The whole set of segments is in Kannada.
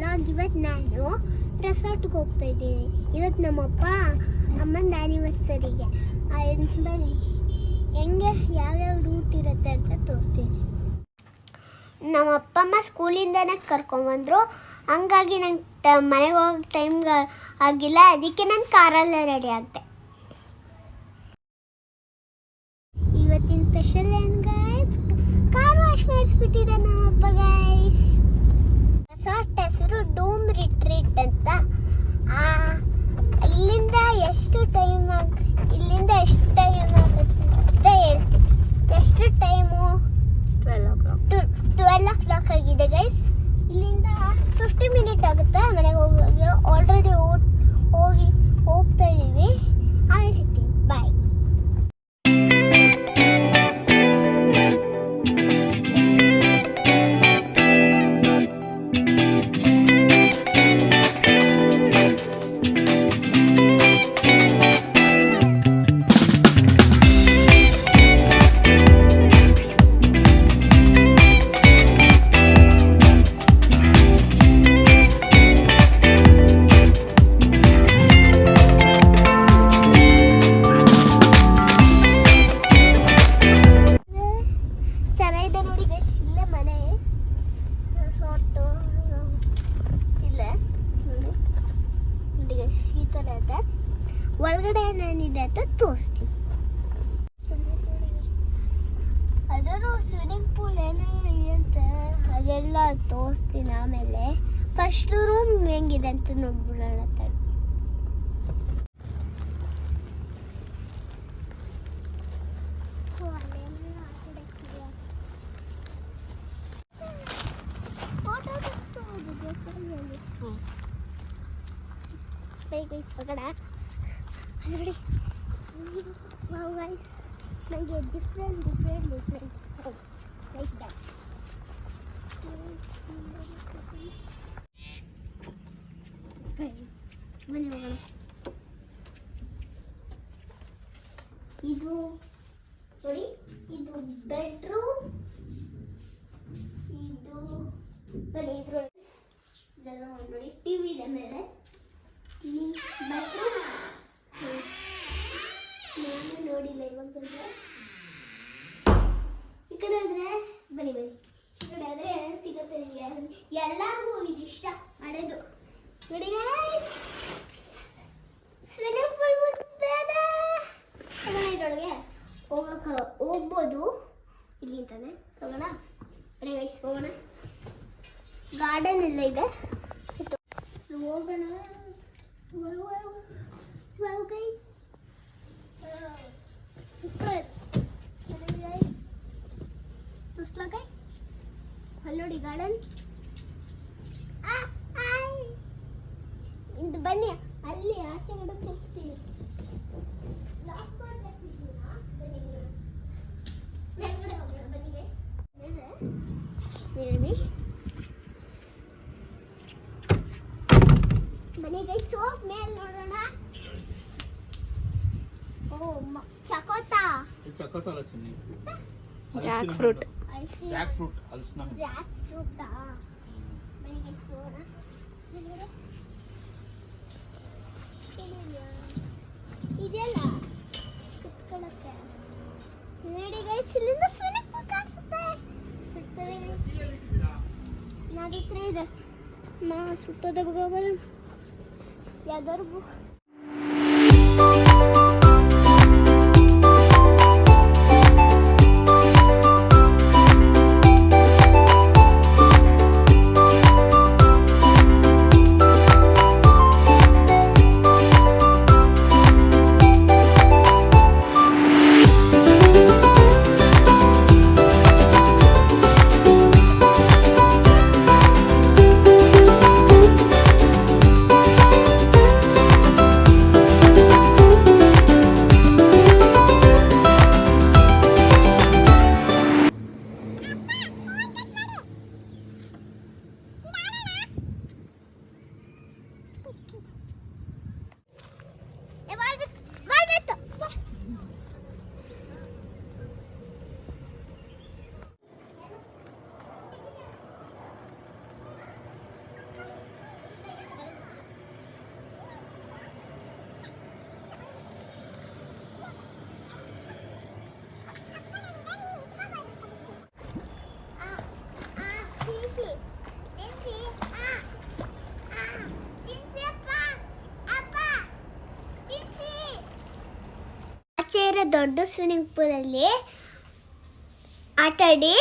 ಬ್ಲಾಗ್. ಇವತ್ತು ನಾನು ರೆಸಾರ್ಟ್ಗೆ ಹೋಗ್ತಾ ಇದ್ದೀನಿ. ಇವತ್ತು ನಮ್ಮಪ್ಪ ಅಮ್ಮನ ಆ್ಯನಿವರ್ಸರಿಗೆ ಹೆಂಗೆ ಯಾವ್ಯಾವ ರೂಟ್ ಇರುತ್ತೆ ಅಂತ ತೋರಿಸ್ತೀನಿ. ನಮ್ಮ ಅಪ್ಪ ಅಮ್ಮ ಸ್ಕೂಲಿಂದನೇ ಕರ್ಕೊಂಬಂದರು. ಹಂಗಾಗಿ ನಂಗೆ ಮನೆಗೆ ಹೋಗೋ ಟೈಮ್ಗೆ ಆಗಿಲ್ಲ, ಅದಕ್ಕೆ ನಾನು ಕಾರಲ್ಲೇ ರೆಡಿ ಆಗಿದ್ದೆ. ಇವತ್ತಿನ ಸ್ಪೆಷಲ್ ಏನು ಗೈಸ್, ಕಾರ್ ವಾಶ್ ಮಾಡಿಸ್ಬಿಟ್ಟಿದೆ ನಮ್ಮಪ್ಪ ಗೈಸ್. ರೆಸಾರ್ಟ್ ಹೆಸರು ಡೂಮ್ ರಿಟ್ರೀಟ್ ಅಂತ. ಇಲ್ಲಿಂದ ಎಷ್ಟು ಟೈಮ್ ಆಗುತ್ತೆ ಅಂತ ಹೇಳ್ತೀನಿ. ಎಷ್ಟು ಟೈಮು? 12 o'clock ಆಗಿದೆ ಗೈಸ್. ಇಲ್ಲಿಂದ 50 ಮಿನಿಟ್ ಆಗುತ್ತೆ ಮನೆಗೆ ಹೋಗುವಾಗ. ಆಲ್ರೆಡಿ ಹೋಗ್ತಾ ಇದ್ದೀವಿ. ಆಮೇಲೆ ಸಿಗ್ತೀವಿ, ಬಾಯ್. ಒಳಗಡೆ ಏನೇನಿದೆ ಅಂತ ತೋರಿಸ್ತೀನಿ. ಅದನ್ನು ಸ್ವಿಮ್ಮಿಂಗ್ ಪೂಲ್ ಏನೇನಿದೆ ಅಂತ ಅದೆಲ್ಲ ತೋರಿಸ್ತೀನಿ. ಆಮೇಲೆ ಫಸ್ಟ್ ರೂಮ್ ಹೆಂಗಿದೆ ಅಂತ ನೋಡ್ಬಿಡೋಣ. ನೋಡಿ, wow guys, ನನಗೆ ಡಿಫ್ರೆಂಟ್ ಲೈಕ್ ದಟ್. ಬನ್ನಿ ಹೋಗೋಣ. ಇದು ನೋಡಿ, ಇದು ಬೆಡ್ರೂಮ್. ಇದು ಬನ್ನಿ, ಇದೆಲ್ಲ ನೋಡಿ, ಟಿವಿ ಇದೆ ಮೇಲೆ. ಬೆಡ್ರೂಮ್ ನಾನು ನೋಡಿಲ್ಲ ಇವಾಗ. ಬಂದರೆ ಈ ಕಡೆ ಆದರೆ ಬನ್ನಿ ಈ ಕಡೆ ಆದರೆ ಸಿಗುತ್ತೆ ನಿಮಗೆ. ಎಲ್ಲರಿಗೂ ಇದು ಇಷ್ಟ ಮಾಡೋದು. ನೋಡಿ ಸ್ವಿಮ್ಮಿಂಗ್ ಪೂಲ್ ಮುಟ್ಬೇಡ. ಇದರೊಳಗೆ ಹೋಗ್ಬೋದು ಇಲ್ಲಿಂತಾನೆ. ಹೋಗೋಣ ಬನ್ನಿ ಗೈಸ್, ಹೋಗೋಣ. ಗಾರ್ಡನ್ ಎಲ್ಲ ಇದೆ, ಹೋಗೋಣ. Wow guys, super. Guys, तुसला काय हल्लोडी गार्डन. ಇದು ಬನ್ನಿ, ಅಲ್ಲಿ ಆಚೆ ಕಡೆ ಹೋಗ್ತೀನಿ. ಲಾಕ್ ಮಾಡ್ತೀನಿ. ಮೇಲ್ಗಡೆ ಹೋಗೋಣ ಬನ್ನಿ ಗೈಸ್. ಬನ್ನಿ ಗೈಸ್, ಸೋಪ್ ಮೇಲೆ ನೋಡೋಣ. ಚಕೋತಾ ಅಲ್ಲ ಚಿನ್ನಿ, ಜಾಕ್ ಫ್ರೂಟ್ ಅಲ್ಸ್ನಾ. ಜಾಕ್ ಫ್ರೂಟಾ? ಬನ್ನಿ ಗೈಸ್, ಸೋಣ ಇದೆಲ್ಲ ಕುತ್ಕೊಳ್ಳಕ್ಕೆ. ನೋಡಿ ಗೈಸ್, ಇಲ್ಲಿಂದ ಸ್ವಿಮ್ಮಿಂಗ್ ಪೂಲ್ ಕಾಣಿಸುತ್ತೆ. ನನ್ನ ಹತ್ರ ಇದೆ. ಸುತ್ತದ ಯಾವ್ದಾದ್ರು ಆಚೆ ಇರೋ ದೊಡ್ಡ ಸ್ವಿಮ್ಮಿಂಗ್ ಪೂಲಲ್ಲಿ ಆಟಾಡಿ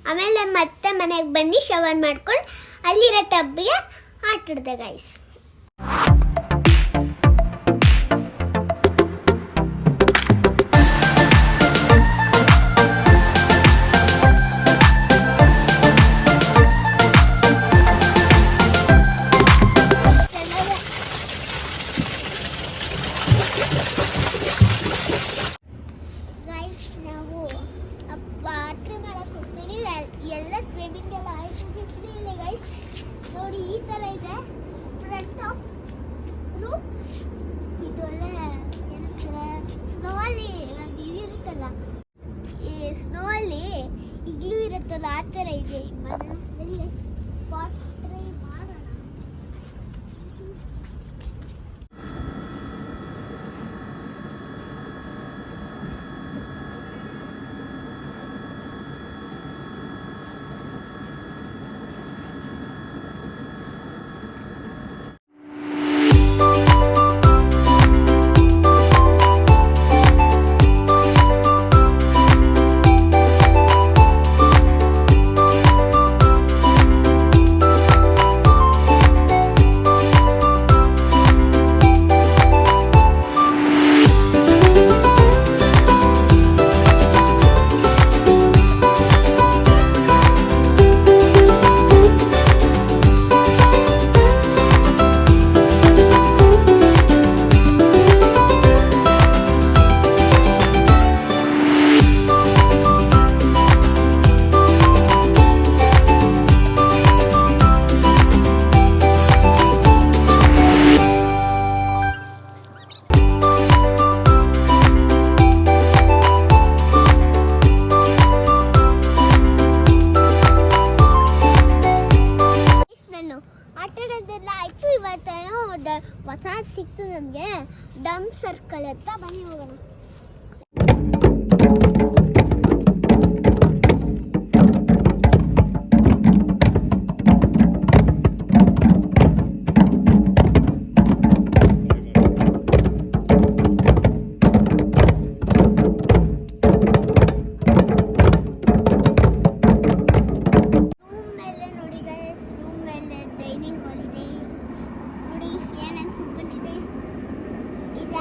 ಆಮೇಲೆ ಮತ್ತೆ ಮನೆಗೆ ಬನ್ನಿ ಶವರ್ ಮಾಡ್ಕೊಂಡು ಅಲ್ಲಿರೋ ಟಬ್ಬಿಗೆ ಆಟಾಡಿದೆ ಗೈಸ್. ನಾವು ವಾಟ್ರ್ ಮಾಡಕ್ಕೆ ಹೋಗ್ತೀವಿ. ಎಲ್ಲ ಸ್ವಿಮ್ಮಿಂಗ್ ಎಲ್ಲ ಆಯ್ತು ಬಿಸಿಲಿಲ್ಲ ಗೈಸ್. ನೋಡಿ ಈ ಥರ ಇದೆ ಫ್ರಂಟ್ ಆಫ್ ರೂಮ್. ಇದೊಳ್ಳೆ ಏನಂತಾರೆ ಸ್ನೋ ಅಲ್ಲಿ ಇದು ಇರುತ್ತಲ್ಲ, ಈ ಸ್ನೋ ಅಲ್ಲಿ ಇಗ್ಲೂ ಇರುತ್ತಲ್ಲ ಆ ಥರ ಇದೆ. ಮನೆ ಸ್ಪಾಟ್ ಟ್ರೈ ಮಾಡೋಣ. ಆಟಾಡೋದೆಲ್ಲ ಆಯ್ತು. ಇವತ್ತೇನೋ ಹೊಸ ಸಿಕ್ತು ನಮಗೆ ಡಂಪ್ ಸರ್ಕಲ್ ಅಂತ. ಬನ್ನಿ ಹೋಗೋಣ.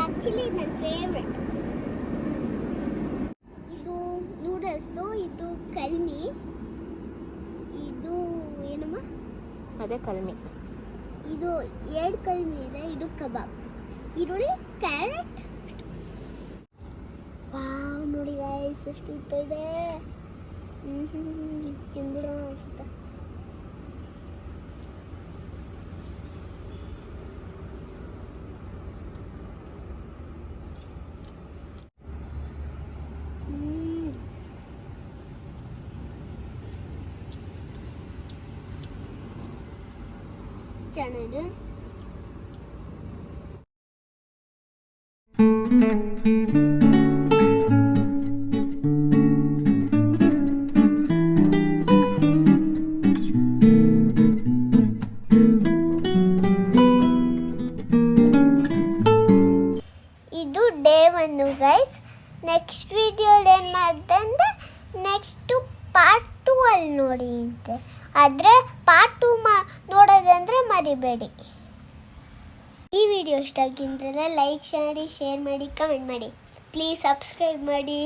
Actually, my favorite. ಇದು ನೂಡಲ್ಸು, ಇದು ಕಲ್ಮಿ, ಇದು ಏನಮ್ಮ ಅದೇ ಕಲ್ಮಿ. ಇದು 2 ಕಲ್ಮಿ ಇದೆ. ಇದು ಕಬಾಬ್, ಈರುಳ್ಳಿ, ಕ್ಯಾರೆಟ್. ವಾವ್ ನೋಡಿ ಗೈಸ್ ಎಷ್ಟು ಉದ್ದ ಇದೆ. ತಿಂದ್ಬಿಡೋಣ ಅನ್ಸುತ್ತೆ. ಚೆನ್ನಾಗಿದೆ. ಇದು ಡೇ 1 ಗೈಸ್. ನೆಕ್ಸ್ಟ್ ವಿಡಿಯೋಲಿ ಏನು ಮಾಡಿದೆ ಅಂದರೆ ನೆಕ್ಸ್ಟು ಪಾರ್ಟ್ 2 ಅಲ್ಲಿ ನೋಡಿ ಅಂತೆ. ಆದರೆ ಪಾರ್ಟ್ 2 ನೋಡೋದಂದರೆ ಮರಿಬೇಡಿ. ಈ ವಿಡಿಯೋ ಇಷ್ಟ ಆಗಿದ್ರೆ ಲೈಕ್ ಮಾಡಿ, ಶೇರ್ ಮಾಡಿ, ಕಮೆಂಟ್ ಮಾಡಿ. ಪ್ಲೀಸ್ ಸಬ್ಸ್ಕ್ರೈಬ್ ಮಾಡಿ.